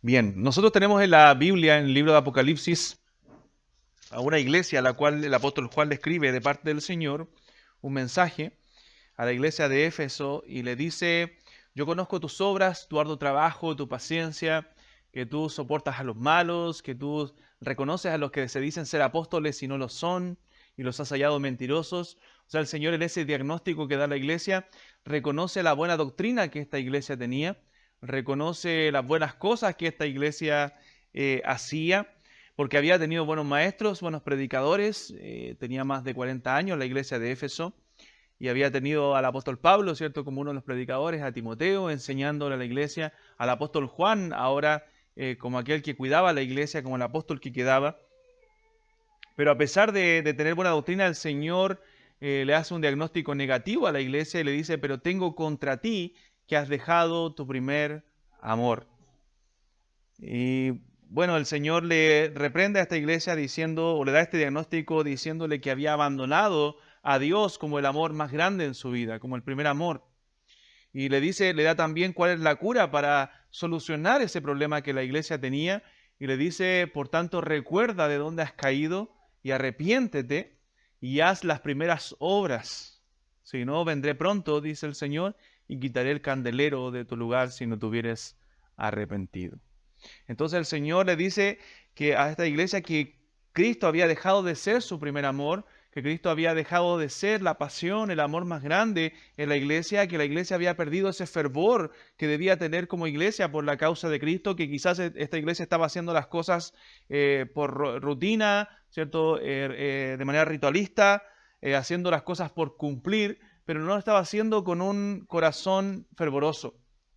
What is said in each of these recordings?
Bien, nosotros tenemos en la Biblia, en el libro de Apocalipsis, a una iglesia a la cual el apóstol Juan le escribe de parte del Señor un mensaje a la iglesia de Éfeso y le dice: yo conozco tus obras, tu arduo trabajo, tu paciencia, que tú soportas a los malos, que tú reconoces a los que se dicen ser apóstoles y no lo son, y los has hallado mentirosos. O sea, el Señor, en ese diagnóstico que da la iglesia, reconoce la buena doctrina que esta iglesia tenía, reconoce las buenas cosas que esta iglesia hacía, porque había tenido buenos maestros, buenos predicadores. Tenía más de 40 años la iglesia de Éfeso, y había tenido al apóstol Pablo, ¿cierto?, como uno de los predicadores, a Timoteo enseñándole a la iglesia, al apóstol Juan ahora como aquel que cuidaba a la iglesia, como el apóstol que quedaba. Pero a pesar de tener buena doctrina, el Señor le hace un diagnóstico negativo a la iglesia y le dice: pero tengo contra ti que has dejado tu primer amor. Y bueno, el Señor le reprende a esta iglesia diciendo, o le da este diagnóstico diciéndole que había abandonado a Dios como el amor más grande en su vida, como el primer amor. Y le dice, le da también cuál es la cura para solucionar ese problema que la iglesia tenía. Y le dice: por tanto, recuerda de dónde has caído y arrepiéntete y haz las primeras obras. Si no, vendré pronto, dice el Señor, y quitaré el candelero de tu lugar si no te hubieres arrepentido. Entonces el Señor le dice que a esta iglesia que Cristo había dejado de ser su primer amor, que Cristo había dejado de ser la pasión, el amor más grande en la iglesia, que la iglesia había perdido ese fervor que debía tener como iglesia por la causa de Cristo, que quizás esta iglesia estaba haciendo las cosas por rutina, ¿cierto? De manera ritualista, haciendo las cosas por cumplir, pero no lo estaba haciendo con un corazón fervoroso.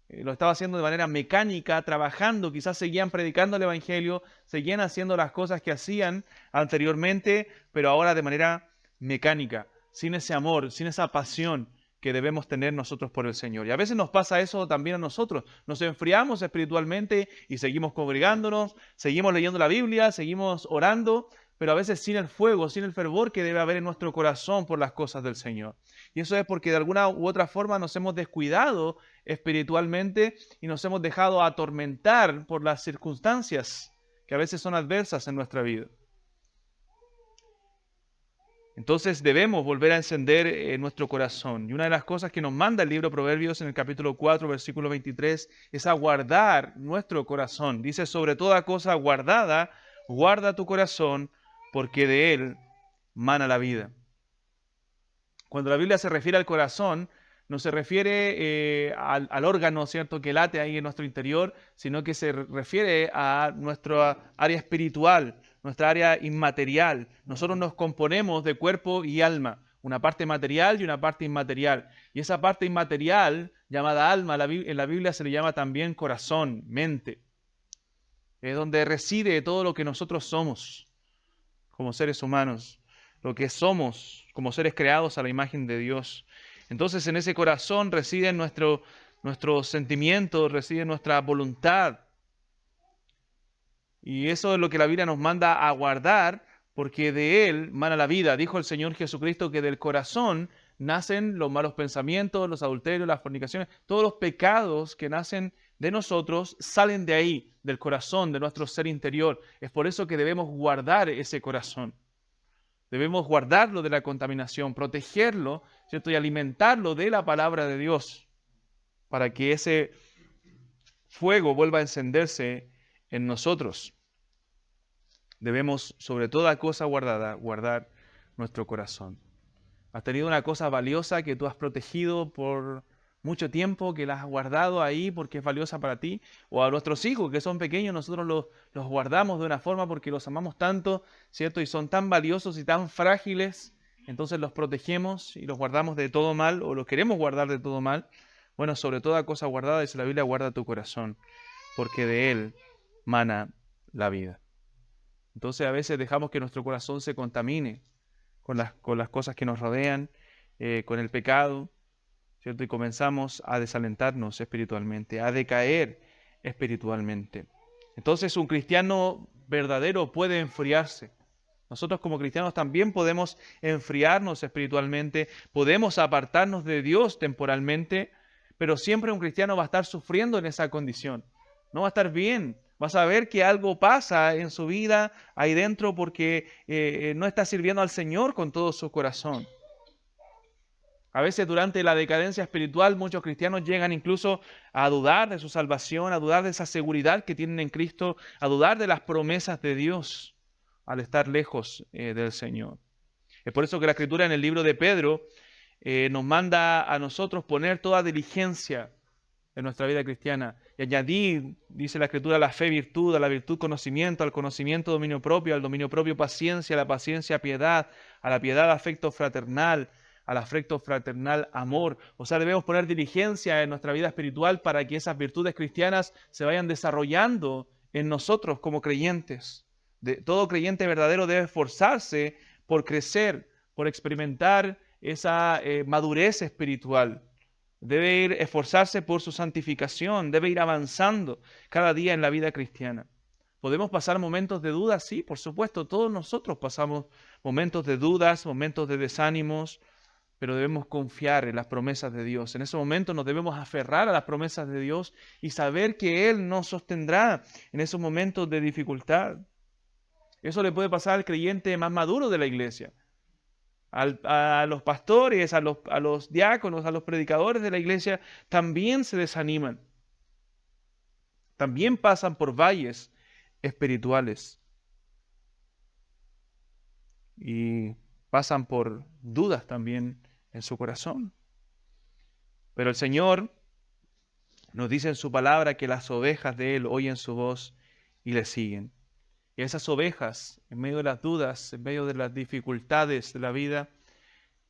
Lo estaba haciendo de manera mecánica, trabajando, quizás seguían predicando el Evangelio, seguían haciendo las cosas que hacían anteriormente, pero ahora de manera mecánica, sin ese amor, sin esa pasión que debemos tener nosotros por el Señor. Y a veces nos pasa eso también a nosotros. Nos enfriamos espiritualmente y seguimos congregándonos, seguimos leyendo la Biblia, seguimos orando, pero a veces sin el fuego, sin el fervor que debe haber en nuestro corazón por las cosas del Señor. Y eso es porque de alguna u otra forma nos hemos descuidado espiritualmente y nos hemos dejado atormentar por las circunstancias que a veces son adversas en nuestra vida. Entonces debemos volver a encender nuestro corazón. Y una de las cosas que nos manda el libro de Proverbios en el capítulo 4, versículo 23, es a guardar nuestro corazón. Dice: sobre toda cosa guardada, guarda tu corazón, porque de él mana la vida. Cuando la Biblia se refiere al corazón, no se refiere al órgano, ¿cierto?, que late ahí en nuestro interior, sino que se refiere a nuestra área espiritual, nuestra área inmaterial. Nosotros nos componemos de cuerpo y alma, una parte material y una parte inmaterial. Y esa parte inmaterial, llamada alma, en la Biblia se le llama también corazón, mente. Es donde reside todo lo que nosotros somos como seres humanos, lo que somos como seres creados a la imagen de Dios. Entonces en ese corazón residen nuestros sentimientos, reside nuestra voluntad. Y eso es lo que la Biblia nos manda a guardar, porque de él mana la vida. Dijo el Señor Jesucristo que del corazón nacen los malos pensamientos, los adulterios, las fornicaciones, todos los pecados que nacen de nosotros salen de ahí, del corazón, de nuestro ser interior. Es por eso que debemos guardar ese corazón. Debemos guardarlo de la contaminación, protegerlo, ¿cierto?, y alimentarlo de la palabra de Dios para que ese fuego vuelva a encenderse en nosotros. Debemos, sobre toda cosa guardada, guardar nuestro corazón. Has tenido una cosa valiosa que tú has protegido por mucho tiempo, que la has guardado ahí porque es valiosa para ti, o a nuestros hijos que son pequeños, nosotros los guardamos de una forma porque los amamos tanto, ¿cierto? Y son tan valiosos y tan frágiles, entonces los protegemos y los guardamos de todo mal, o los queremos guardar de todo mal. Bueno, sobre toda cosa guardada, dice la Biblia, guarda tu corazón, porque de él mana la vida. Entonces a veces dejamos que nuestro corazón se contamine con las cosas que nos rodean, con el pecado, ¿cierto? Y comenzamos a desalentarnos espiritualmente, a decaer espiritualmente. Entonces un cristiano verdadero puede enfriarse. Nosotros como cristianos también podemos enfriarnos espiritualmente, podemos apartarnos de Dios temporalmente, pero siempre un cristiano va a estar sufriendo en esa condición. No va a estar bien, Vas a ver que algo pasa en su vida ahí dentro porque no está sirviendo al Señor con todo su corazón. A veces durante la decadencia espiritual muchos cristianos llegan incluso a dudar de su salvación, a dudar de esa seguridad que tienen en Cristo, a dudar de las promesas de Dios al estar lejos del Señor. Es por eso que la Escritura en el libro de Pedro nos manda a nosotros poner toda diligencia en nuestra vida cristiana y añadir, dice la Escritura, a la fe virtud, a la virtud conocimiento, al conocimiento dominio propio, al dominio propio paciencia, a la paciencia piedad, a la piedad afecto fraternal, al afecto fraternal amor. O sea, debemos poner diligencia en nuestra vida espiritual para que esas virtudes cristianas se vayan desarrollando en nosotros como creyentes. Todo creyente verdadero debe esforzarse por crecer, por experimentar esa madurez espiritual. Debe ir esforzarse por su santificación, debe ir avanzando cada día en la vida cristiana. ¿Podemos pasar momentos de dudas? Sí, por supuesto, todos nosotros pasamos momentos de dudas, momentos de desánimos, pero debemos confiar en las promesas de Dios. En ese momento nos debemos aferrar a las promesas de Dios y saber que Él nos sostendrá en esos momentos de dificultad. Eso le puede pasar al creyente más maduro de la iglesia, a los pastores, a los diáconos, a los predicadores de la iglesia, también se desaniman. También pasan por valles espirituales y pasan por dudas también en su corazón. Pero el Señor nos dice en su palabra que las ovejas de Él oyen su voz y le siguen. Y esas ovejas, en medio de las dudas, en medio de las dificultades de la vida,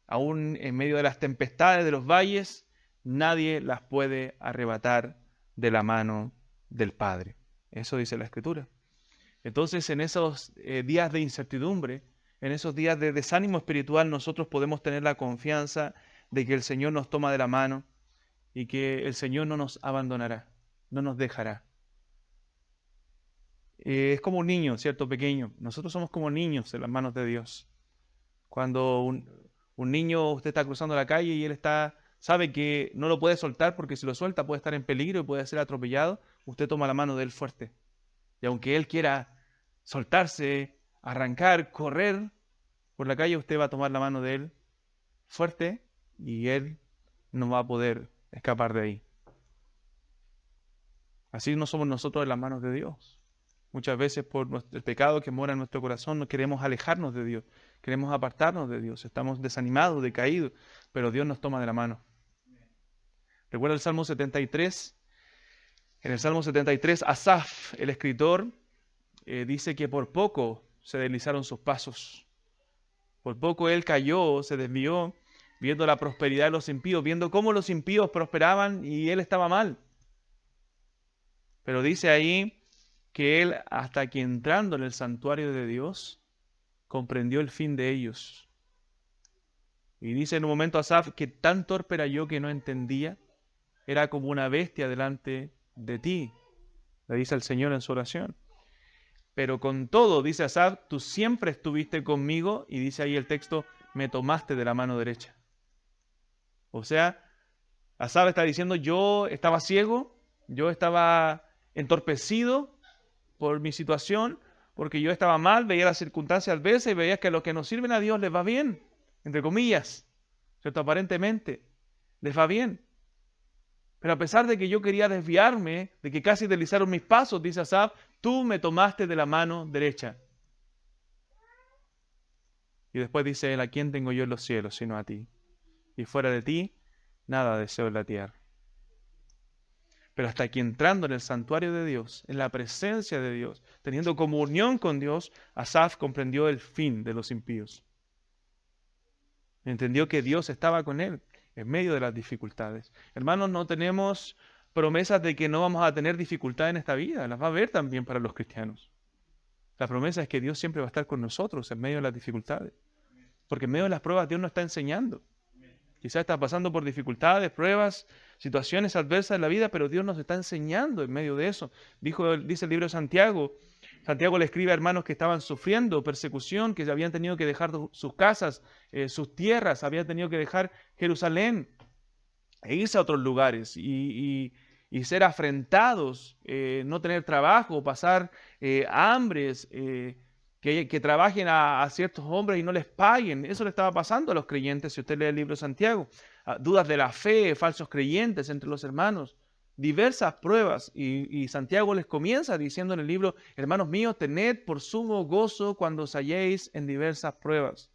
aún en medio de las tempestades de los valles, nadie las puede arrebatar de la mano del Padre. Eso dice la Escritura. Entonces, en esos días de incertidumbre, en esos días de desánimo espiritual, nosotros podemos tener la confianza de que el Señor nos toma de la mano y que el Señor no nos abandonará, no nos dejará. Es como un niño, ¿cierto? Pequeño. Nosotros somos como niños en las manos de Dios. Cuando un niño, usted está cruzando la calle y él sabe que no lo puede soltar porque si lo suelta puede estar en peligro y puede ser atropellado, usted toma la mano de él fuerte. Y aunque él quiera soltarse, arrancar, correr por la calle, usted va a tomar la mano de él fuerte y él no va a poder escapar de ahí. Así no somos nosotros en las manos de Dios. Muchas veces por el pecado que mora en nuestro corazón no queremos alejarnos de Dios, queremos apartarnos de Dios, estamos desanimados, decaídos, pero Dios nos toma de la mano. ¿Recuerda el Salmo 73? En el Salmo 73, Asaf, el escritor, dice que por poco se deslizaron sus pasos. Por poco él cayó, se desvió, viendo la prosperidad de los impíos, viendo cómo los impíos prosperaban y él estaba mal. Pero dice ahí que él, hasta que entrando en el santuario de Dios, comprendió el fin de ellos. Y dice en un momento Asaf que tan torpe era yo que no entendía, era como una bestia delante de ti, le dice el Señor en su oración. Pero con todo, dice Asaf, tú siempre estuviste conmigo, y dice ahí el texto, me tomaste de la mano derecha. O sea, Asaf está diciendo, yo estaba ciego, yo estaba entorpecido por mi situación, porque yo estaba mal, veía las circunstancias adversas y veía que a los que nos sirven a Dios les va bien, entre comillas, ¿cierto? Aparentemente, les va bien. Pero a pesar de que yo quería desviarme, de que casi deslizaron mis pasos, dice Asaf, tú me tomaste de la mano derecha. Y después dice él, ¿a quién tengo yo en los cielos sino a ti? Y fuera de ti, nada deseo en la tierra. Pero hasta que entrando en el santuario de Dios, en la presencia de Dios, teniendo comunión con Dios, Asaf comprendió el fin de los impíos. Entendió que Dios estaba con él en medio de las dificultades. Hermanos, no tenemos promesas de que no vamos a tener dificultades en esta vida. Las va a haber también para los cristianos. La promesa es que Dios siempre va a estar con nosotros en medio de las dificultades. Porque en medio de las pruebas Dios nos está enseñando. Quizás está pasando por dificultades, pruebas, situaciones adversas en la vida, pero Dios nos está enseñando en medio de eso. Dice el libro de Santiago. Santiago le escribe a hermanos que estaban sufriendo persecución, que habían tenido que dejar sus casas, sus tierras, habían tenido que dejar Jerusalén e irse a otros lugares. Y y ser afrentados, no tener trabajo, pasar hambres, que trabajen a ciertos hombres y no les paguen. Eso le estaba pasando a los creyentes, si usted lee el libro de Santiago. Dudas de la fe, falsos creyentes entre los hermanos, diversas pruebas. Y Santiago les comienza diciendo en el libro: hermanos míos, tened por sumo gozo cuando os halléis en diversas pruebas.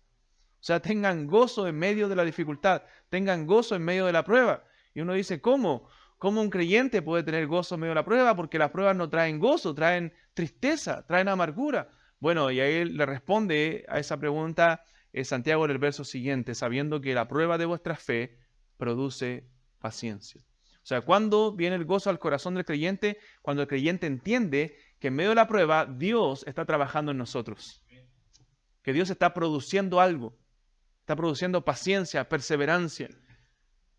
O sea, tengan gozo en medio de la dificultad, tengan gozo en medio de la prueba. Y uno dice, ¿cómo? ¿Cómo un creyente puede tener gozo en medio de la prueba? Porque las pruebas no traen gozo, traen tristeza, traen amargura. Bueno, y ahí le responde a esa pregunta Santiago en el verso siguiente: sabiendo que la prueba de vuestra fe produce paciencia. O sea, ¿cuándo viene el gozo al corazón del creyente? Cuando el creyente entiende que en medio de la prueba Dios está trabajando en nosotros. Que Dios está produciendo algo. Está produciendo paciencia, perseverancia.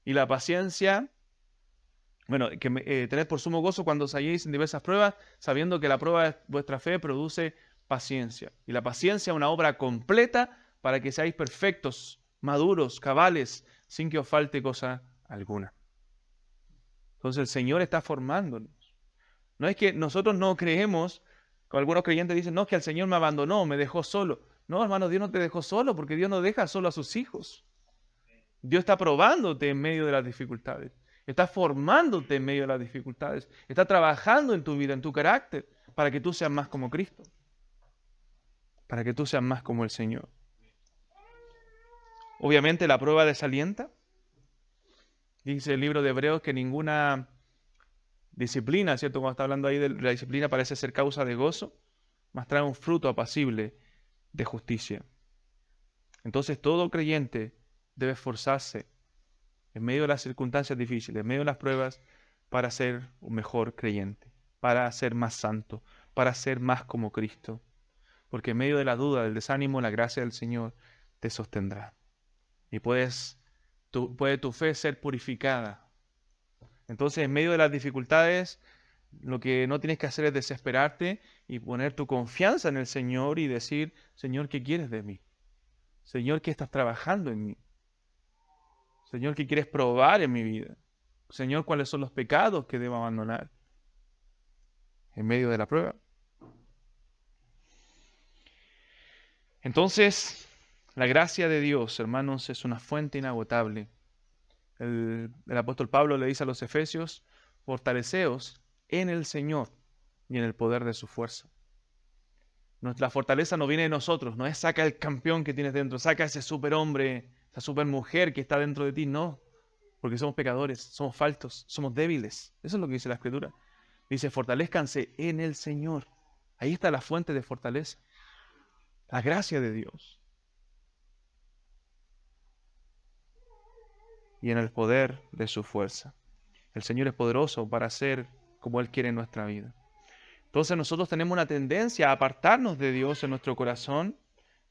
Y la paciencia, bueno, tened por sumo gozo cuando os halléis en diversas pruebas, sabiendo que la prueba de vuestra fe produce paciencia. Y la paciencia es una obra completa para que seáis perfectos, maduros, cabales, sin que os falte cosa alguna. Entonces el Señor está formándonos. No es que nosotros no creemos, como algunos creyentes dicen, no, es que el Señor me abandonó, me dejó solo. No, hermano, Dios no te dejó solo, porque Dios no deja solo a sus hijos. Dios está probándote en medio de las dificultades. Está formándote en medio de las dificultades. Está trabajando en tu vida, en tu carácter, para que tú seas más como Cristo. Para que tú seas más como el Señor. Obviamente la prueba desalienta. Dice el libro de Hebreos que ninguna disciplina, ¿cierto? Cuando está hablando ahí de la disciplina, parece ser causa de gozo, mas trae un fruto apacible de justicia. Entonces todo creyente debe esforzarse en medio de las circunstancias difíciles, en medio de las pruebas, para ser un mejor creyente, para ser más santo, para ser más como Cristo. Porque en medio de la duda, del desánimo, la gracia del Señor te sostendrá. Y puede tu fe ser purificada. Entonces, en medio de las dificultades, lo que no tienes que hacer es desesperarte y poner tu confianza en el Señor y decir: Señor, ¿qué quieres de mí? Señor, ¿qué estás trabajando en mí? Señor, ¿qué quieres probar en mi vida? Señor, ¿cuáles son los pecados que debo abandonar en medio de la prueba? Entonces, la gracia de Dios, hermanos, es una fuente inagotable. El apóstol Pablo le dice a los efesios: fortaleceos en el Señor y en el poder de su fuerza. Nuestra fortaleza no viene de nosotros, no es saca el campeón que tienes dentro, saca ese superhombre, esa supermujer que está dentro de ti, no. Porque somos pecadores, somos faltos, somos débiles. Eso es lo que dice la Escritura. Dice: fortalezcanse en el Señor. Ahí está la fuente de fortaleza. La gracia de Dios. Y en el poder de su fuerza. El Señor es poderoso para hacer como Él quiere en nuestra vida. Entonces nosotros tenemos una tendencia a apartarnos de Dios en nuestro corazón,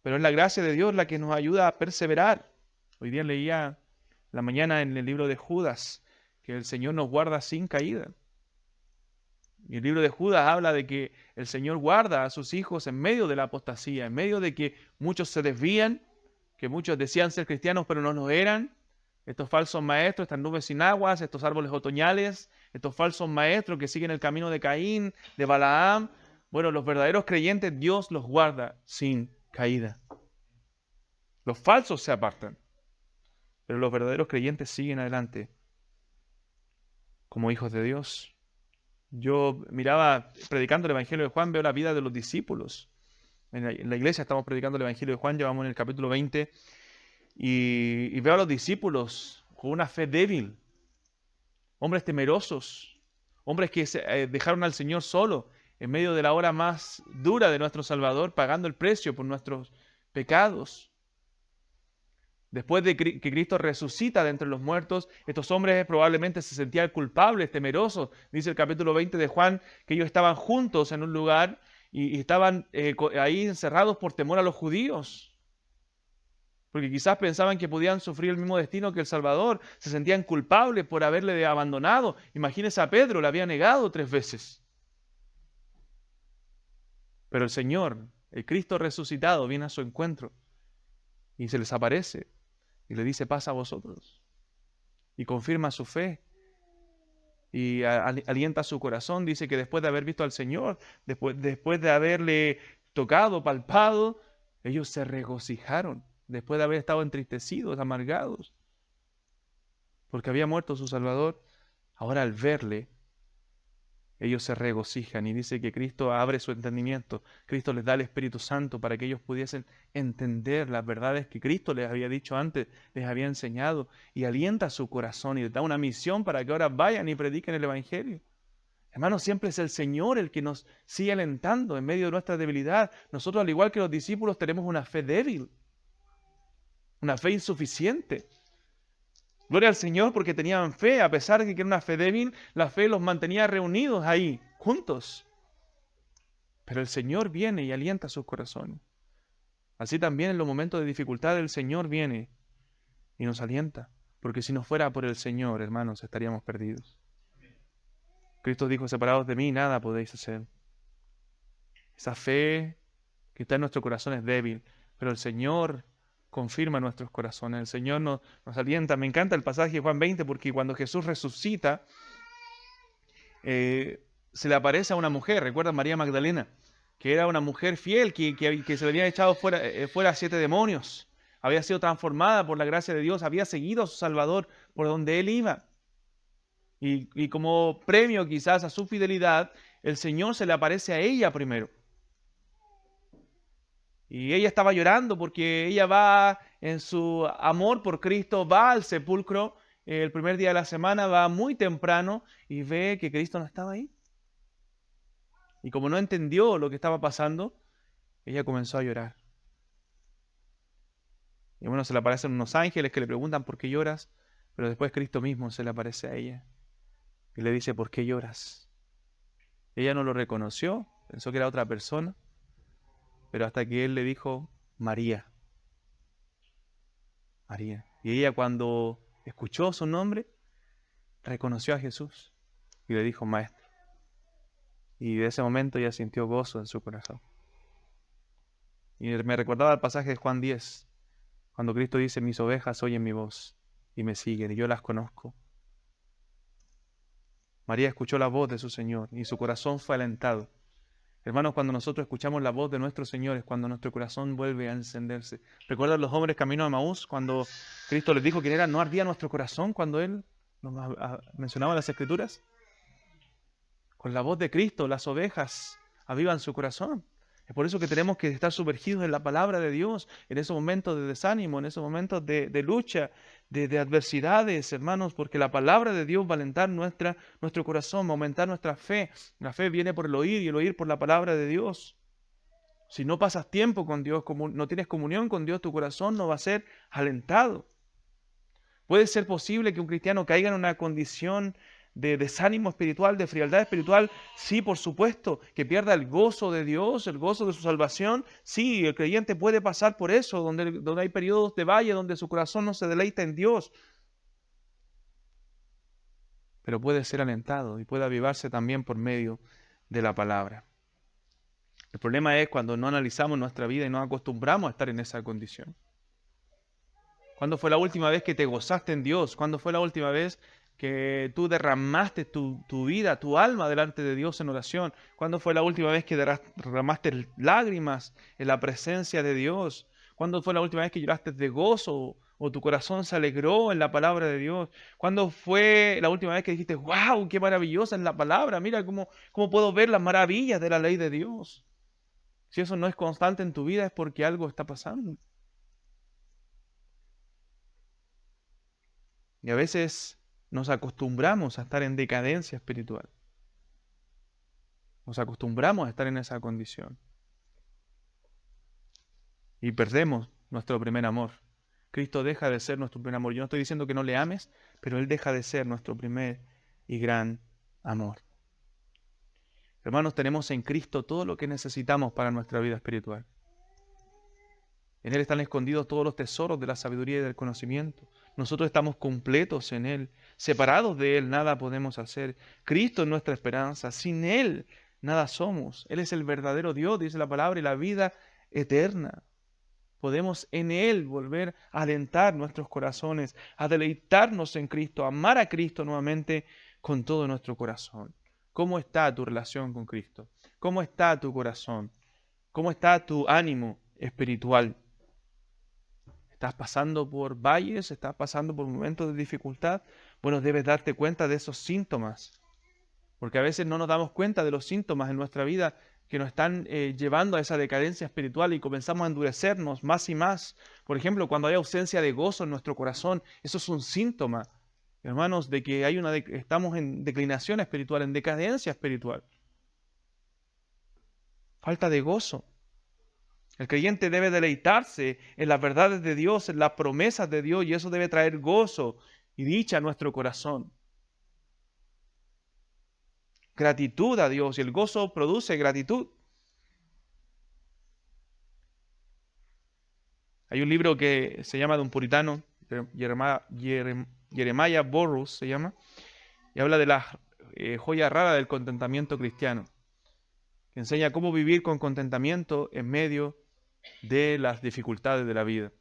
pero es la gracia de Dios la que nos ayuda a perseverar. Hoy día leía la mañana en el libro de Judas que el Señor nos guarda sin caída. Y el libro de Judas habla de que el Señor guarda a sus hijos en medio de la apostasía, en medio de que muchos se desvían, que muchos decían ser cristianos pero no lo eran. Estos falsos maestros, estas nubes sin aguas, estos árboles otoñales, estos falsos maestros que siguen el camino de Caín, de Balaam. Bueno, los verdaderos creyentes Dios los guarda sin caída. Los falsos se apartan, pero los verdaderos creyentes siguen adelante como hijos de Dios. Yo miraba, predicando el Evangelio de Juan, veo la vida de los discípulos. En la iglesia estamos predicando el Evangelio de Juan, llevamos en el capítulo 20, y veo a los discípulos con una fe débil, hombres temerosos, hombres que dejaron al Señor solo en medio de la hora más dura de nuestro Salvador, pagando el precio por nuestros pecados. Después de que Cristo resucita de entre los muertos, estos hombres probablemente se sentían culpables, temerosos. Dice el capítulo 20 de Juan que ellos estaban juntos en un lugar y estaban ahí encerrados por temor a los judíos. Porque quizás pensaban que podían sufrir el mismo destino que el Salvador. Se sentían culpables por haberle abandonado. Imagínense a Pedro, le había negado 3 veces. Pero el Señor, el Cristo resucitado, viene a su encuentro y se les aparece. Y le dice: paz a vosotros. Y confirma su fe. y alienta su corazón. Dice que después de haber visto al Señor, después de haberle tocado, palpado, ellos se regocijaron, después de haber estado entristecidos, amargados, porque había muerto su Salvador. Ahora al verle, ellos se regocijan y dice que Cristo abre su entendimiento. Cristo les da el Espíritu Santo para que ellos pudiesen entender las verdades que Cristo les había dicho antes, les había enseñado, y alienta su corazón y les da una misión para que ahora vayan y prediquen el Evangelio. Hermanos, siempre es el Señor el que nos sigue alentando en medio de nuestra debilidad. Nosotros, al igual que los discípulos, tenemos una fe débil, una fe insuficiente. Gloria al Señor porque tenían fe, a pesar de que era una fe débil, la fe los mantenía reunidos ahí, juntos. Pero el Señor viene y alienta sus corazones. Así también en los momentos de dificultad el Señor viene y nos alienta. Porque si no fuera por el Señor, hermanos, estaríamos perdidos. Cristo dijo, separados de mí, nada podéis hacer. Esa fe que está en nuestro corazón es débil, pero el Señor confirma nuestros corazones. El Señor nos alienta. Me encanta el pasaje de Juan 20 porque cuando Jesús resucita, se le aparece a una mujer, recuerda María Magdalena, que era una mujer fiel, que se le había echado fuera 7 demonios. Había sido transformada por la gracia de Dios, había seguido a su Salvador por donde él iba. Y como premio quizás a su fidelidad, el Señor se le aparece a ella primero. Y ella estaba llorando porque ella va en su amor por Cristo, va al sepulcro el primer día de la semana, va muy temprano y ve que Cristo no estaba ahí. Y como no entendió lo que estaba pasando, ella comenzó a llorar. Y bueno, se le aparecen unos ángeles que le preguntan por qué lloras, pero después Cristo mismo se le aparece a ella y le dice, ¿por qué lloras? Ella no lo reconoció, pensó que era otra persona, pero hasta que él le dijo, María. María. Y ella cuando escuchó su nombre, reconoció a Jesús y le dijo, Maestro. Y de ese momento ella sintió gozo en su corazón. Y me recordaba el pasaje de Juan 10, cuando Cristo dice, mis ovejas oyen mi voz y me siguen, y yo las conozco. María escuchó la voz de su Señor y su corazón fue alentado. Hermanos, cuando nosotros escuchamos la voz de nuestro Señor es cuando nuestro corazón vuelve a encenderse. ¿Recuerdan los hombres camino a Emaús? Cuando Cristo les dijo que no ardía nuestro corazón cuando Él nos mencionaba las Escrituras. Con la voz de Cristo, las ovejas avivan su corazón. Es por eso que tenemos que estar sumergidos en la palabra de Dios, en esos momentos de desánimo, en esos momentos de lucha, de adversidades, hermanos, porque la palabra de Dios va a alentar nuestro corazón, va a aumentar nuestra fe. La fe viene por el oír y el oír por la palabra de Dios. Si no pasas tiempo con Dios, no tienes comunión con Dios, tu corazón no va a ser alentado. ¿Puede ser posible que un cristiano caiga en una condición de desánimo espiritual, de frialdad espiritual? Sí, por supuesto, que pierda el gozo de Dios, el gozo de su salvación. Sí, el creyente puede pasar por eso, donde hay periodos de valle, donde su corazón no se deleita en Dios. Pero puede ser alentado y puede avivarse también por medio de la palabra. El problema es cuando no analizamos nuestra vida y nos acostumbramos a estar en esa condición. ¿Cuándo fue la última vez que te gozaste en Dios? ¿Cuándo fue la última vez que tú derramaste tu vida, tu alma delante de Dios en oración? ¿Cuándo fue la última vez que derramaste lágrimas en la presencia de Dios? ¿Cuándo fue la última vez que lloraste de gozo o tu corazón se alegró en la palabra de Dios? ¿Cuándo fue la última vez que dijiste, wow, qué maravillosa es la palabra? Mira cómo puedo ver las maravillas de la ley de Dios. Si eso no es constante en tu vida es porque algo está pasando. Y a veces nos acostumbramos a estar en decadencia espiritual. Nos acostumbramos a estar en esa condición. Y perdemos nuestro primer amor. Cristo deja de ser nuestro primer amor. Yo no estoy diciendo que no le ames, pero Él deja de ser nuestro primer y gran amor. Hermanos, tenemos en Cristo todo lo que necesitamos para nuestra vida espiritual. En Él están escondidos todos los tesoros de la sabiduría y del conocimiento. Nosotros estamos completos en Él. Separados de Él, nada podemos hacer. Cristo es nuestra esperanza. Sin Él, nada somos. Él es el verdadero Dios, dice la palabra, y la vida eterna. Podemos en Él volver a alentar nuestros corazones, a deleitarnos en Cristo, a amar a Cristo nuevamente con todo nuestro corazón. ¿Cómo está tu relación con Cristo? ¿Cómo está tu corazón? ¿Cómo está tu ánimo espiritual? ¿Estás pasando por valles? ¿Estás pasando por momentos de dificultad? Bueno, debes darte cuenta de esos síntomas, porque a veces no nos damos cuenta de los síntomas en nuestra vida que nos están llevando a esa decadencia espiritual y comenzamos a endurecernos más y más. Por ejemplo, cuando hay ausencia de gozo en nuestro corazón, eso es un síntoma, hermanos, de que estamos en declinación espiritual, en decadencia espiritual. Falta de gozo. El creyente debe deleitarse en las verdades de Dios, en las promesas de Dios, y eso debe traer gozo y dicha a nuestro corazón. Gratitud a Dios, y el gozo produce gratitud. Hay un libro que se llama de un puritano, Jeremiah Burroughs se llama, y habla de la joya rara del contentamiento cristiano, que enseña cómo vivir con contentamiento en medio de las dificultades de la vida.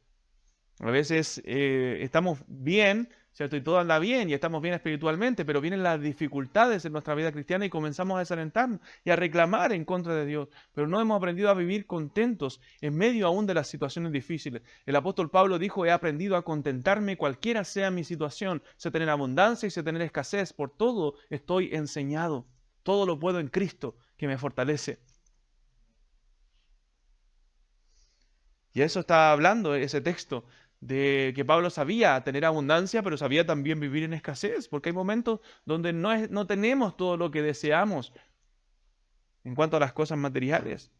A veces estamos bien, ¿cierto? Y todo anda bien y estamos bien espiritualmente, pero vienen las dificultades en nuestra vida cristiana y comenzamos a desalentarnos y a reclamar en contra de Dios. Pero no hemos aprendido a vivir contentos en medio aún de las situaciones difíciles. El apóstol Pablo dijo, he aprendido a contentarme cualquiera sea mi situación, sé tener abundancia y sé tener escasez, por todo estoy enseñado. Todo lo puedo en Cristo que me fortalece. Y eso está hablando ese texto, de que Pablo sabía tener abundancia, pero sabía también vivir en escasez, porque hay momentos donde no tenemos todo lo que deseamos en cuanto a las cosas materiales.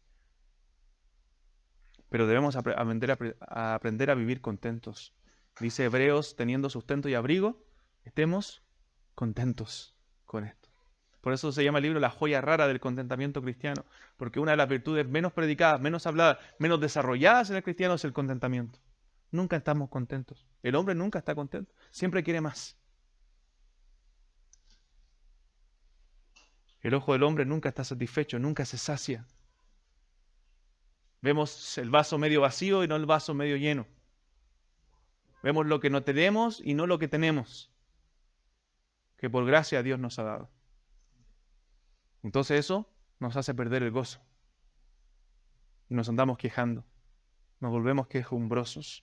Pero debemos aprender a vivir contentos. Dice Hebreos, teniendo sustento y abrigo, estemos contentos con esto. Por eso se llama el libro La joya rara del contentamiento cristiano, porque una de las virtudes menos predicadas, menos habladas, menos desarrolladas en el cristiano es el contentamiento. Nunca estamos contentos. El hombre nunca está contento. Siempre quiere más. El ojo del hombre nunca está satisfecho, nunca se sacia. Vemos el vaso medio vacío y no el vaso medio lleno. Vemos lo que no tenemos y no lo que tenemos, que por gracia Dios nos ha dado. Entonces eso nos hace perder el gozo. Y nos andamos quejando. Nos volvemos quejumbrosos.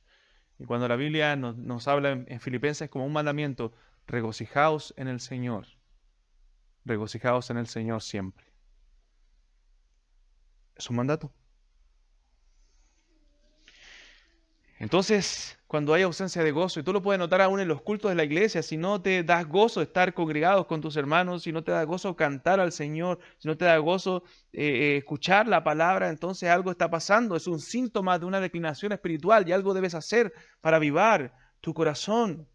Y cuando la Biblia nos habla en Filipenses como un mandamiento, regocijaos en el Señor. Regocijaos en el Señor siempre. Es un mandato. Entonces, cuando hay ausencia de gozo, y tú lo puedes notar aún en los cultos de la iglesia, si no te das gozo estar congregados con tus hermanos, si no te da gozo cantar al Señor, si no te da gozo escuchar la palabra, entonces algo está pasando. Es un síntoma de una declinación espiritual y algo debes hacer para avivar tu corazón.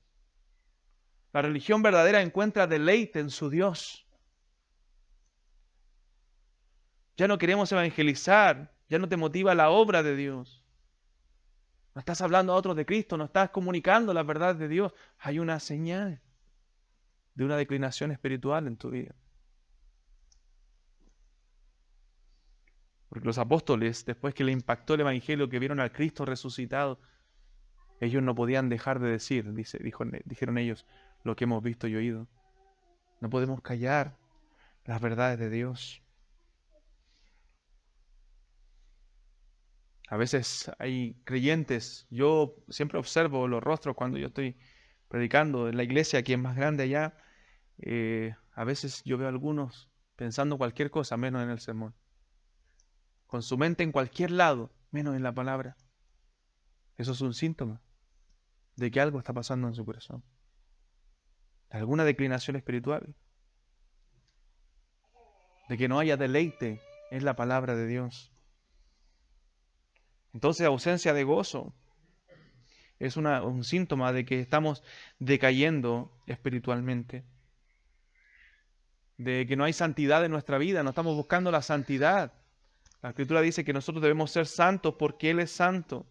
La religión verdadera encuentra deleite en su Dios. Ya no queremos evangelizar, ya no te motiva la obra de Dios. No estás hablando a otros de Cristo, no estás comunicando la verdad de Dios. Hay una señal de una declinación espiritual en tu vida. Porque los apóstoles, después que le impactó el evangelio, que vieron al Cristo resucitado, ellos no podían dejar de decir, dijeron ellos, lo que hemos visto y oído. No podemos callar las verdades de Dios. A veces hay creyentes, yo siempre observo los rostros cuando yo estoy predicando en la iglesia, que es más grande allá. A veces yo veo a algunos pensando cualquier cosa, menos en el sermón. Con su mente en cualquier lado, menos en la palabra. Eso es un síntoma de que algo está pasando en su corazón. Alguna declinación espiritual. De que no haya deleite en la palabra de Dios. Entonces, ausencia de gozo es un síntoma de que estamos decayendo espiritualmente. De que no hay santidad en nuestra vida, no estamos buscando la santidad. La Escritura dice que nosotros debemos ser santos porque Él es santo.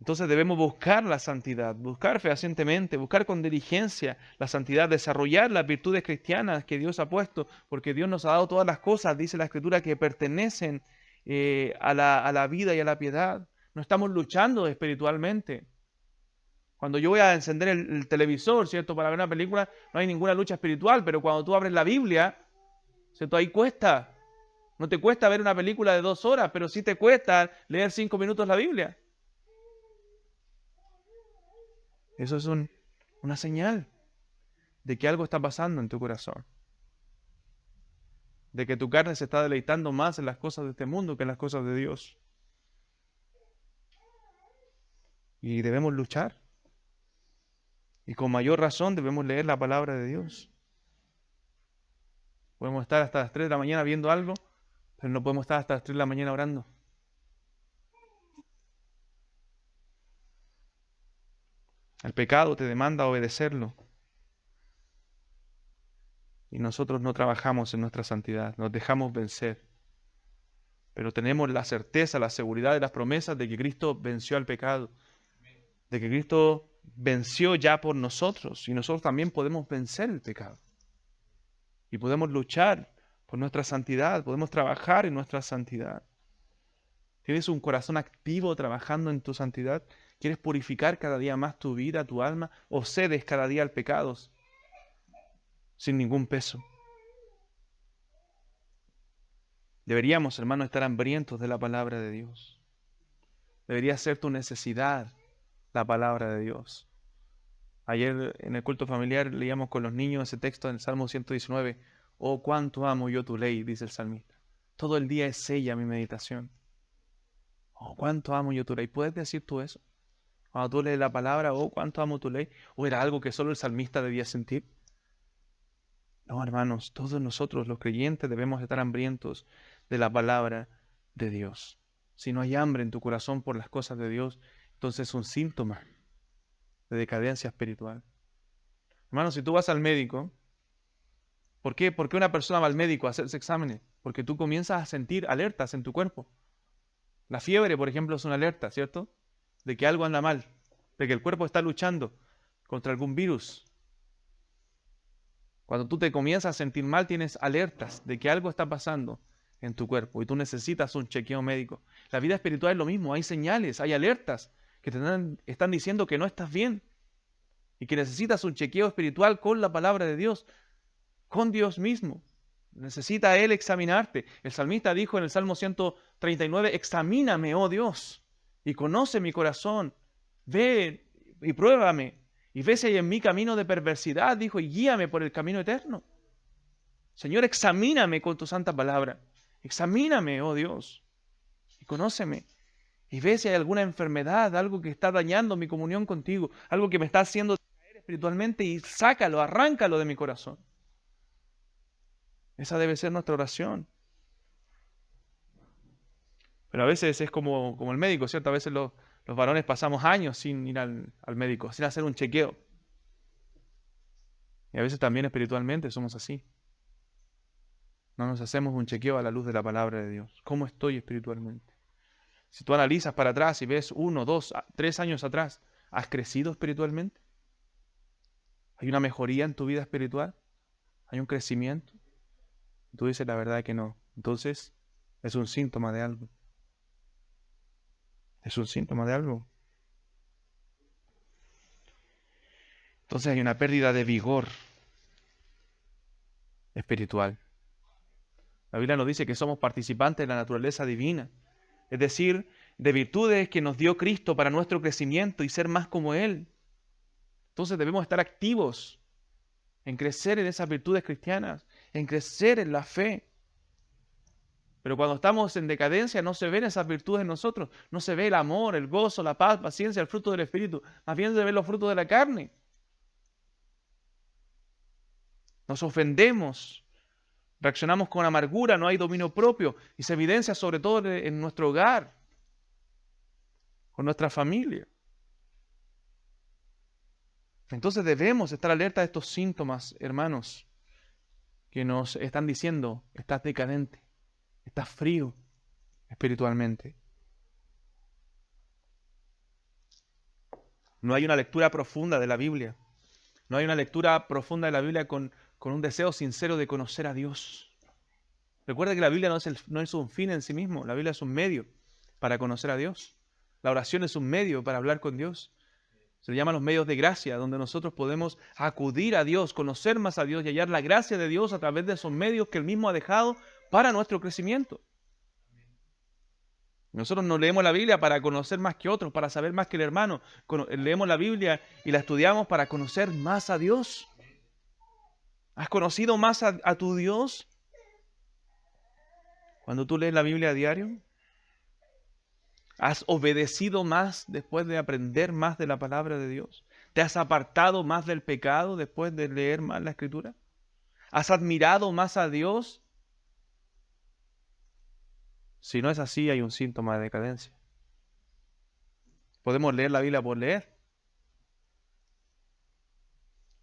Entonces debemos buscar la santidad, buscar fehacientemente, buscar con diligencia la santidad, desarrollar las virtudes cristianas que Dios ha puesto, porque Dios nos ha dado todas las cosas, dice la Escritura, que pertenecen a la vida y a la piedad. No estamos luchando espiritualmente. Cuando yo voy a encender el televisor, ¿cierto? Para ver una película, no hay ninguna lucha espiritual, pero cuando tú abres la Biblia, ¿cierto? Ahí cuesta. No te cuesta ver una película de 2 horas, pero sí te cuesta leer 5 minutos la Biblia. Eso es una señal de que algo está pasando en tu corazón. De que tu carne se está deleitando más en las cosas de este mundo que en las cosas de Dios. Y debemos luchar. Y con mayor razón debemos leer la palabra de Dios. Podemos estar hasta las 3 de la mañana viendo algo, pero no podemos estar hasta las 3 de la mañana orando. El pecado te demanda obedecerlo. Y nosotros no trabajamos en nuestra santidad, nos dejamos vencer. Pero tenemos la certeza, la seguridad de las promesas de que Cristo venció al pecado. De que Cristo venció ya por nosotros. Y nosotros también podemos vencer el pecado. Y podemos luchar por nuestra santidad, podemos trabajar en nuestra santidad. ¿Tienes un corazón activo trabajando en tu santidad? ¿Quieres purificar cada día más tu vida, tu alma? ¿O cedes cada día al pecado sin ningún peso? Deberíamos, hermanos, estar hambrientos de la palabra de Dios. Debería ser tu necesidad la palabra de Dios. Ayer en el culto familiar leíamos con los niños ese texto en el Salmo 119. Oh, cuánto amo yo tu ley, dice el salmista. Todo el día es ella mi meditación. Oh, cuánto amo yo tu ley. ¿Puedes decir tú eso? Cuando tú lees la palabra, oh, cuánto amo tu ley. ¿O era algo que solo el salmista debía sentir? No, hermanos, todos nosotros los creyentes debemos estar hambrientos de la palabra de Dios. Si no hay hambre en tu corazón por las cosas de Dios, entonces es un síntoma de decadencia espiritual. Hermanos, si tú vas al médico, ¿por qué una persona va al médico a hacerse exámenes? Porque tú comienzas a sentir alertas en tu cuerpo. La fiebre, por ejemplo, es una alerta, ¿cierto? De que algo anda mal, de que el cuerpo está luchando contra algún virus. Cuando tú te comienzas a sentir mal, tienes alertas de que algo está pasando en tu cuerpo y tú necesitas un chequeo médico. La vida espiritual es lo mismo, hay señales, hay alertas que te están diciendo que no estás bien y que necesitas un chequeo espiritual con la palabra de Dios, con Dios mismo. Necesita Él examinarte. El salmista dijo en el Salmo 139, examíname, oh Dios, y conoce mi corazón, ve y pruébame, y ve si hay en mí camino de perversidad, dijo, y guíame por el camino eterno. Señor, examíname con tu santa palabra. Examíname, oh Dios, y conóceme. Y ve si hay alguna enfermedad, algo que está dañando mi comunión contigo, algo que me está haciendo caer espiritualmente, y sácalo, arráncalo de mi corazón. Esa debe ser nuestra oración. Pero a veces es como el médico, ¿cierto? A veces los varones pasamos años sin ir al médico, sin hacer un chequeo. Y a veces también espiritualmente somos así. No nos hacemos un chequeo a la luz de la palabra de Dios. ¿Cómo estoy espiritualmente? Si tú analizas para atrás y ves 1, 2, 3 años atrás, ¿has crecido espiritualmente? ¿Hay una mejoría en tu vida espiritual? ¿Hay un crecimiento? Tú dices la verdad que no. Entonces, es un síntoma de algo. Es un síntoma de algo. Entonces hay una pérdida de vigor espiritual. La Biblia nos dice que somos participantes de la naturaleza divina, es decir, de virtudes que nos dio Cristo para nuestro crecimiento y ser más como Él. Entonces debemos estar activos en crecer en esas virtudes cristianas, en crecer en la fe. Pero cuando estamos en decadencia no se ven esas virtudes en nosotros, no se ve el amor, el gozo, la paz, paciencia, el fruto del Espíritu, más bien se ven los frutos de la carne. Nos ofendemos, reaccionamos con amargura, no hay dominio propio y se evidencia sobre todo en nuestro hogar, con nuestra familia. Entonces debemos estar alerta a estos síntomas, hermanos, que nos están diciendo, estás decadente, estás frío espiritualmente. No hay una lectura profunda de la Biblia. No hay una lectura profunda de la Biblia con un deseo sincero de conocer a Dios. Recuerda que la Biblia no es un fin en sí mismo. La Biblia es un medio para conocer a Dios. La oración es un medio para hablar con Dios. Se le llama los medios de gracia, donde nosotros podemos acudir a Dios, conocer más a Dios y hallar la gracia de Dios a través de esos medios que Él mismo ha dejado para nuestro crecimiento. Nosotros no leemos la Biblia para conocer más que otros, para saber más que el hermano. Leemos la Biblia y la estudiamos para conocer más a Dios. ¿Has conocido más a tu Dios cuando tú lees la Biblia a diario? ¿Has obedecido más después de aprender más de la palabra de Dios? ¿Te has apartado más del pecado después de leer más la Escritura? ¿Has admirado más a Dios? Si no es así, hay un síntoma de decadencia. Podemos leer la Biblia por leer.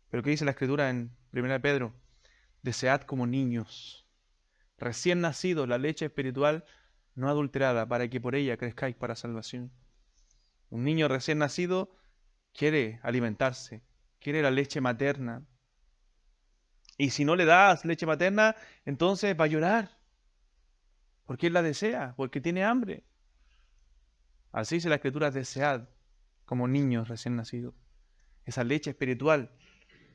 Pero ¿qué dice la Escritura en 1 Pedro? Desead como niños, recién nacidos, la leche espiritual no adulterada, para que por ella crezcáis para salvación. Un niño recién nacido quiere alimentarse, quiere la leche materna. Y si no le das leche materna, entonces va a llorar. Porque él la desea, porque tiene hambre. Así dice la Escritura, desead como niños recién nacidos. Esa leche espiritual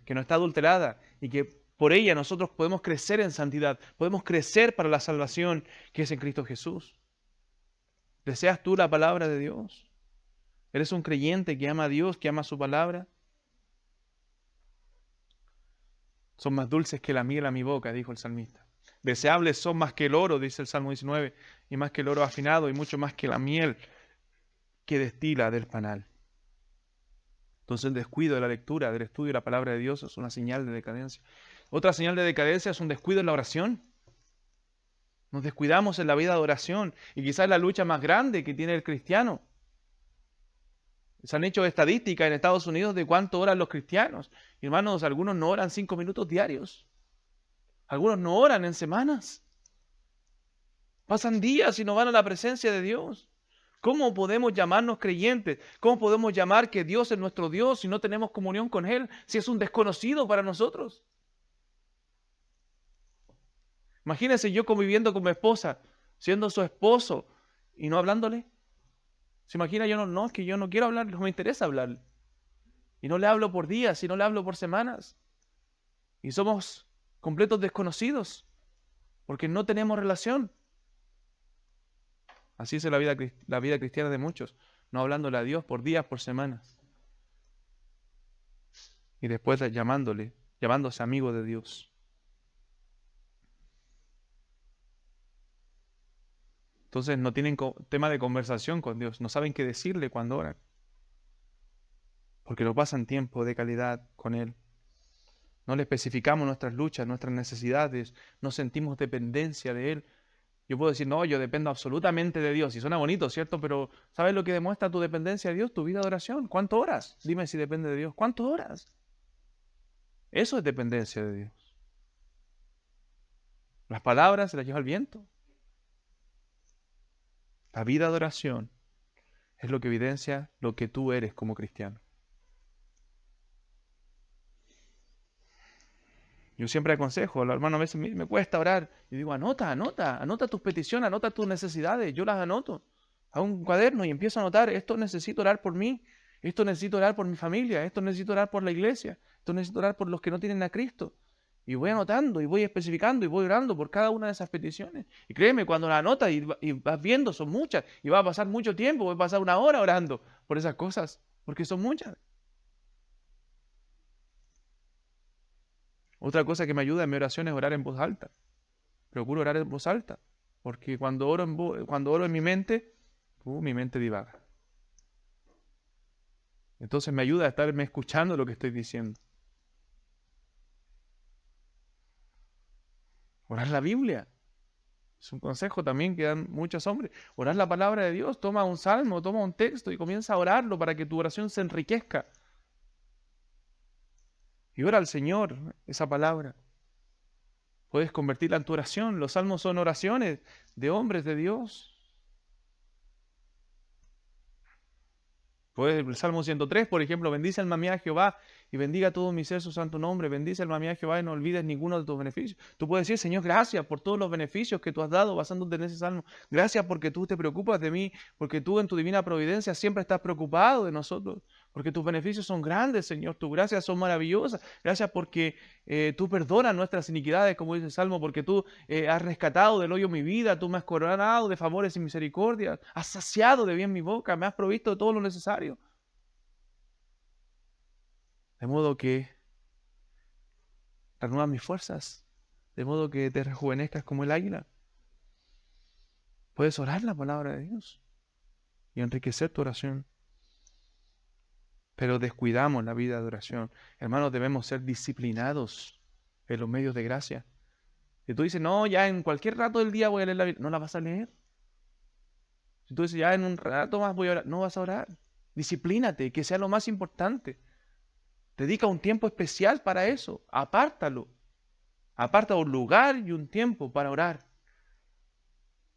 que no está adulterada y que por ella nosotros podemos crecer en santidad, podemos crecer para la salvación que es en Cristo Jesús. ¿Deseas tú la palabra de Dios? ¿Eres un creyente que ama a Dios, que ama su palabra? Son más dulces que la miel a mi boca, dijo el salmista. Deseables son más que el oro, dice el Salmo 19, y más que el oro afinado, y mucho más que la miel que destila del panal. Entonces el descuido de la lectura, del estudio de la palabra de Dios es una señal de decadencia. Otra señal de decadencia es un descuido en la oración. Nos descuidamos en la vida de oración y quizás es la lucha más grande que tiene el cristiano. Se han hecho estadísticas en Estados Unidos de cuánto oran los cristianos. Hermanos, algunos no oran 5 minutos diarios. Algunos no oran en semanas. Pasan días y no van a la presencia de Dios. ¿Cómo podemos llamarnos creyentes? ¿Cómo podemos llamar que Dios es nuestro Dios si no tenemos comunión con Él? Si es un desconocido para nosotros. Imagínense yo conviviendo con mi esposa, siendo su esposo y no hablándole. ¿Se imagina? Yo no, es que yo no quiero hablar, no me interesa hablar. Y no le hablo por días, y no le hablo por semanas. Y somos completos desconocidos, porque no tenemos relación. Así es la vida cristiana de muchos, no hablándole a Dios por días, por semanas. Y después llamándose amigo de Dios. Entonces no tienen tema de conversación con Dios, no saben qué decirle cuando oran. Porque no pasan tiempo de calidad con Él. No le especificamos nuestras luchas, nuestras necesidades, no sentimos dependencia de Él. Yo puedo decir, no, yo dependo absolutamente de Dios. Y suena bonito, ¿cierto? Pero ¿sabes lo que demuestra tu dependencia de Dios? Tu vida de oración. ¿Cuánto oras? Dime si depende de Dios. ¿Cuánto oras? Eso es dependencia de Dios. Las palabras se las lleva el viento. La vida de oración es lo que evidencia lo que tú eres como cristiano. Yo siempre aconsejo, los hermanos a veces me cuesta orar. Y digo, anota tus peticiones, anota tus necesidades. Yo las anoto. Hago un cuaderno y empiezo a anotar, esto necesito orar por mí, esto necesito orar por mi familia, esto necesito orar por la iglesia, esto necesito orar por los que no tienen a Cristo. Y voy anotando y voy especificando y voy orando por cada una de esas peticiones. Y créeme, cuando las anotas y vas viendo, son muchas. Y va a pasar mucho tiempo, voy a pasar 1 hora orando por esas cosas, porque son muchas. Otra cosa que me ayuda en mi oración es orar en voz alta. Procuro orar en voz alta, porque cuando oro en mi mente divaga. Entonces me ayuda a estarme escuchando lo que estoy diciendo. Orar la Biblia. Es un consejo también que dan muchos hombres. Orar la palabra de Dios. Toma un salmo, toma un texto y comienza a orarlo para que tu oración se enriquezca. Y ora al Señor esa palabra. Puedes convertirla en tu oración. Los salmos son oraciones de hombres de Dios. Pues el Salmo 103, por ejemplo, bendice alma mía a Jehová y bendiga todo mi ser su santo nombre. Bendice alma mía a Jehová y no olvides ninguno de tus beneficios. Tú puedes decir, Señor, gracias por todos los beneficios que tú has dado basándote en ese salmo. Gracias porque tú te preocupas de mí, porque tú en tu divina providencia siempre estás preocupado de nosotros, Porque tus beneficios son grandes, Señor. Tus gracias son maravillosas. Gracias porque tú perdonas nuestras iniquidades, como dice el Salmo, porque tú has rescatado del hoyo mi vida, tú me has coronado de favores y misericordias, has saciado de bien mi boca, me has provisto de todo lo necesario. De modo que renuevas mis fuerzas, de modo que te rejuvenezcas como el águila. Puedes orar la palabra de Dios y enriquecer tu oración. Pero descuidamos la vida de oración. Hermanos, debemos ser disciplinados en los medios de gracia. Si tú dices, no, ya en cualquier rato del día voy a leer la Biblia, no la vas a leer. Si tú dices, ya en un rato más voy a orar, no vas a orar. Disciplínate, que sea lo más importante. Dedica un tiempo especial para eso. Apártalo. Aparta un lugar y un tiempo para orar.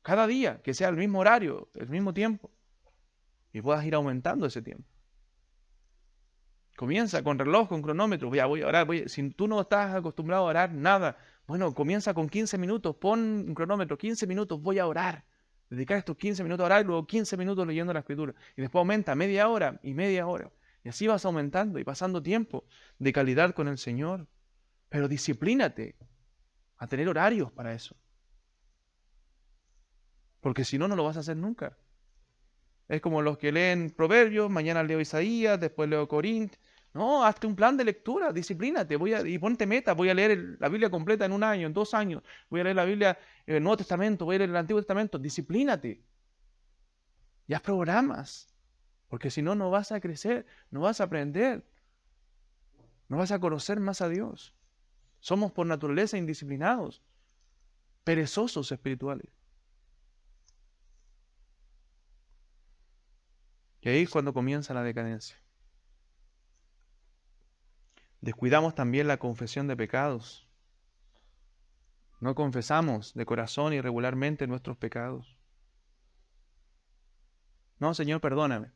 Cada día, que sea el mismo horario, el mismo tiempo. Y puedas ir aumentando ese tiempo. Comienza con reloj, con cronómetro. Ya voy a orar. Si tú no estás acostumbrado a orar nada, bueno, comienza con 15 minutos. Pon un cronómetro, 15 minutos, voy a orar. Dedicar estos 15 minutos a orar y luego 15 minutos leyendo la Escritura. Y después aumenta media hora y media hora. Y así vas aumentando y pasando tiempo de calidad con el Señor. Pero disciplínate a tener horarios para eso. Porque si no, no lo vas a hacer nunca. Es como los que leen Proverbios, mañana leo Isaías, después leo Corintios. No, hazte un plan de lectura, disciplínate, y ponte meta, voy a leer la Biblia completa en un año, en 2 años, voy a leer la Biblia en el Nuevo Testamento, voy a leer el Antiguo Testamento, disciplínate. Y haz programas, porque si no, no vas a crecer, no vas a aprender, no vas a conocer más a Dios. Somos por naturaleza indisciplinados, perezosos espirituales. Y ahí es cuando comienza la decadencia. Descuidamos también la confesión de pecados. No confesamos de corazón y regularmente nuestros pecados. No, Señor, perdóname.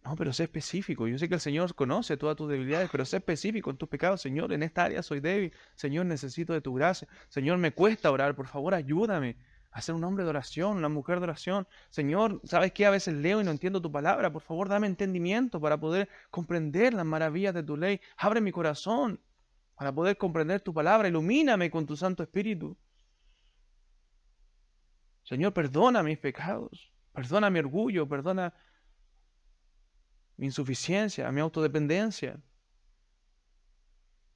No, pero sé específico. Yo sé que el Señor conoce todas tus debilidades, pero sé específico en tus pecados. Señor, en esta área soy débil. Señor, necesito de tu gracia. Señor, me cuesta orar. Por favor, ayúdame a ser un hombre de oración, una mujer de oración. Señor, ¿sabes qué? A veces leo y no entiendo tu palabra. Por favor, dame entendimiento para poder comprender las maravillas de tu ley. Abre mi corazón para poder comprender tu palabra. Ilumíname con tu Santo Espíritu. Señor, perdona mis pecados. Perdona mi orgullo. Perdona mi insuficiencia, mi autodependencia.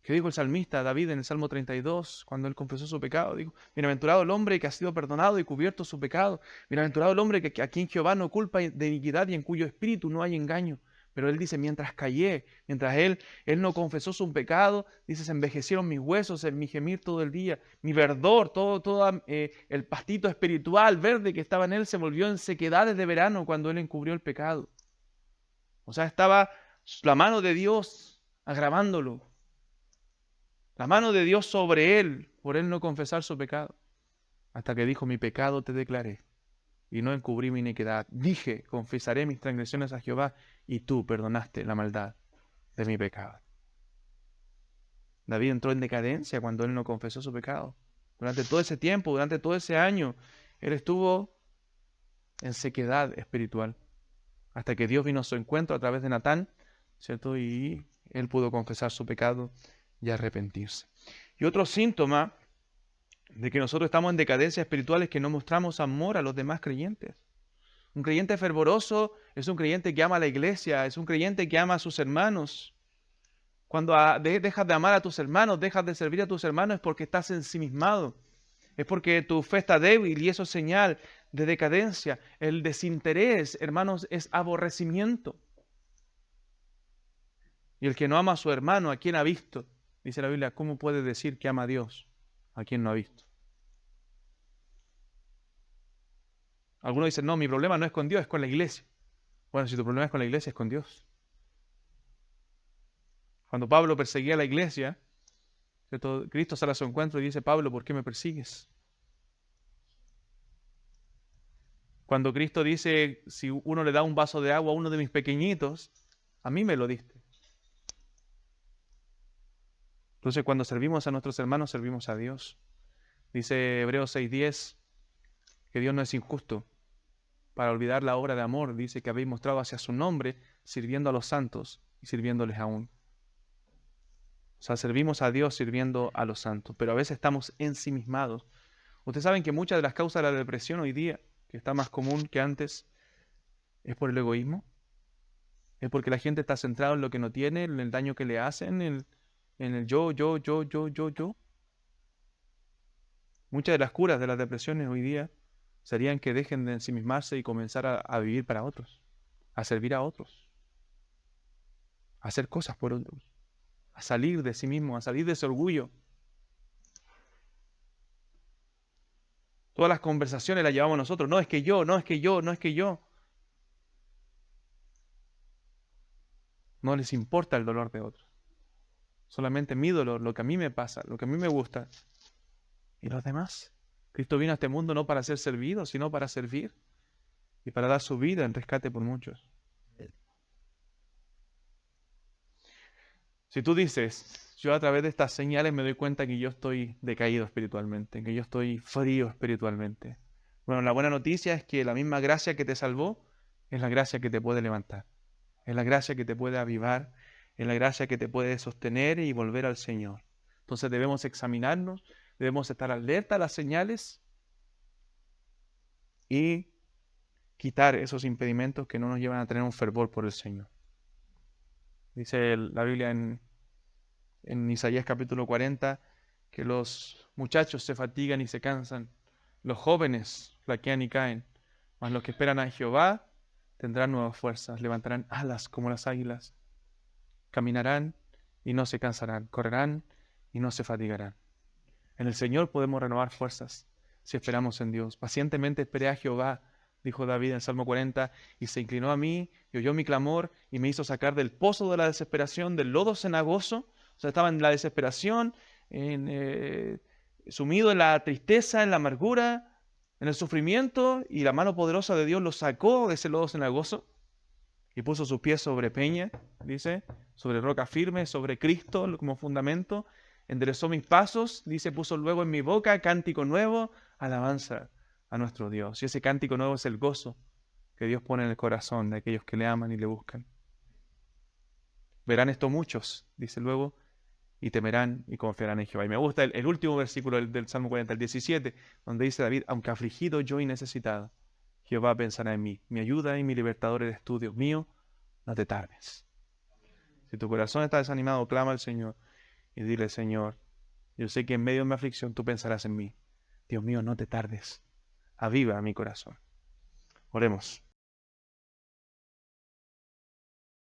¿Qué dijo el salmista David en el Salmo 32 cuando él confesó su pecado? Dijo, bienaventurado el hombre que ha sido perdonado y cubierto su pecado. Bienaventurado el hombre que a quien Jehová no culpa de iniquidad y en cuyo espíritu no hay engaño. Pero él dice, mientras callé, mientras él no confesó su pecado, dice, se envejecieron mis huesos en mi gemir todo el día. Mi verdor, todo el pastito espiritual verde que estaba en él se volvió en sequedades de verano cuando él encubrió el pecado. O sea, estaba la mano de Dios agravándolo. La mano de Dios sobre él, por él no confesar su pecado. Hasta que dijo, mi pecado te declaré, y no encubrí mi iniquidad. Dije, confesaré mis transgresiones a Jehová, y tú perdonaste la maldad de mi pecado. David entró en decadencia cuando él no confesó su pecado. Durante todo ese tiempo, durante todo ese año, él estuvo en sequedad espiritual. Hasta que Dios vino a su encuentro a través de Natán, ¿cierto? Y él pudo confesar su pecado y arrepentirse. Y otro síntoma de que nosotros estamos en decadencia espiritual es que no mostramos amor a los demás creyentes. Un creyente fervoroso es un creyente que ama a la iglesia, es un creyente que ama a sus hermanos. Cuando dejas de amar a tus hermanos, dejas de servir a tus hermanos, es porque estás ensimismado. Es porque tu fe está débil y eso es señal de decadencia. El desinterés, hermanos, es aborrecimiento. Y el que no ama a su hermano, ¿a quién ha visto? Dice la Biblia, ¿cómo puede decir que ama a Dios a quien no ha visto? Algunos dicen, no, mi problema no es con Dios, es con la iglesia. Bueno, si tu problema es con la iglesia, es con Dios. Cuando Pablo perseguía a la iglesia, ¿cierto? Cristo sale a su encuentro y dice, Pablo, ¿por qué me persigues? Cuando Cristo dice, si uno le da un vaso de agua a uno de mis pequeñitos, a mí me lo diste. Entonces, cuando servimos a nuestros hermanos, servimos a Dios. Dice Hebreos 6:10 que Dios no es injusto para olvidar la obra de amor. Dice que habéis mostrado hacia su nombre sirviendo a los santos y sirviéndoles aún. O sea, servimos a Dios sirviendo a los santos, pero a veces estamos ensimismados. Ustedes saben que muchas de las causas de la depresión hoy día, que está más común que antes, es por el egoísmo. Es porque la gente está centrada en lo que no tiene, en el daño que le hacen, en el yo. Muchas de las curas de las depresiones hoy día serían que dejen de ensimismarse y comenzar a vivir para otros, a servir a otros, a hacer cosas por otros, a salir de sí mismo, a salir de ese orgullo. Todas las conversaciones las llevamos nosotros. No es que yo, no es que yo, no es que yo. No les importa el dolor de otros. Solamente mi dolor, lo que a mí me pasa, lo que a mí me gusta. ¿Y los demás? Cristo vino a este mundo no para ser servido, sino para servir y para dar su vida en rescate por muchos. Si tú dices, yo a través de estas señales me doy cuenta que yo estoy decaído espiritualmente, que yo estoy frío espiritualmente. Bueno, la buena noticia es que la misma gracia que te salvó es la gracia que te puede levantar, es la gracia que te puede avivar, es la gracia que te puede sostener y volver al Señor. Entonces debemos examinarnos, debemos estar alerta a las señales y quitar esos impedimentos que no nos llevan a tener un fervor por el Señor. Dice la Biblia en Isaías capítulo 40 que los muchachos se fatigan y se cansan, los jóvenes flaquean y caen, mas los que esperan a Jehová tendrán nuevas fuerzas, levantarán alas como las águilas, caminarán y no se cansarán, correrán y no se fatigarán. En el Señor podemos renovar fuerzas si esperamos en Dios. Pacientemente esperé a Jehová, dijo David en Salmo 40, y se inclinó a mí y oyó mi clamor y me hizo sacar del pozo de la desesperación, del lodo cenagoso. O sea, estaba en la desesperación, sumido en la tristeza, en la amargura, en el sufrimiento, y la mano poderosa de Dios lo sacó de ese lodo cenagoso y puso sus pies sobre peña, dice, sobre roca firme, sobre Cristo como fundamento. Enderezó mis pasos, dice, puso luego en mi boca cántico nuevo, alabanza a nuestro Dios. Y ese cántico nuevo es el gozo que Dios pone en el corazón de aquellos que le aman y le buscan. Verán esto muchos, dice luego, y temerán y confiarán en Jehová. Y me gusta el último versículo del Salmo 40, el 17, donde dice David, aunque afligido yo y necesitado, Jehová pensará en mí. Mi ayuda y mi libertador eres tú, Dios mío, no te tardes. Si tu corazón está desanimado, clama al Señor y dile, Señor, yo sé que en medio de mi aflicción tú pensarás en mí. Dios mío, no te tardes. Aviva mi corazón. Oremos.